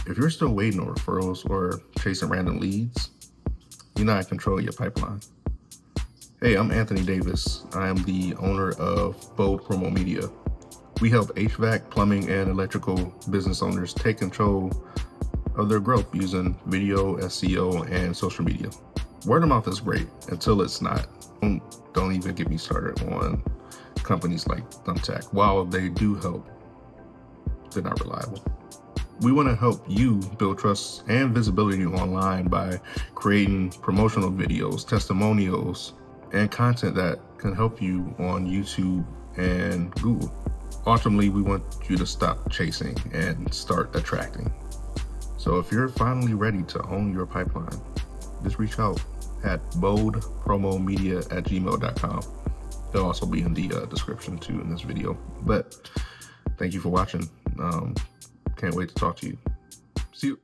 If you're still waiting on referrals or chasing random leads, you're not in control of your pipeline. Hey, I'm Anthony Davis. I am the owner of Bold Promo Media. We help HVAC, plumbing, and electrical business owners take control of their growth using video, SEO, and social media. Word of mouth is great until it's not. Don't even get me started on companies like Thumbtack. While they do help, they're not reliable. We want to help you build trust and visibility online by creating promotional videos, testimonials, and content that can help you on YouTube and Google. Ultimately, we want you to stop chasing and start attracting. So if you're finally ready to own your pipeline, just reach out at boldpromomedia@gmail.com. They'll also be in the description too in this video. But thank you for watching. Can't wait to talk to you. See you.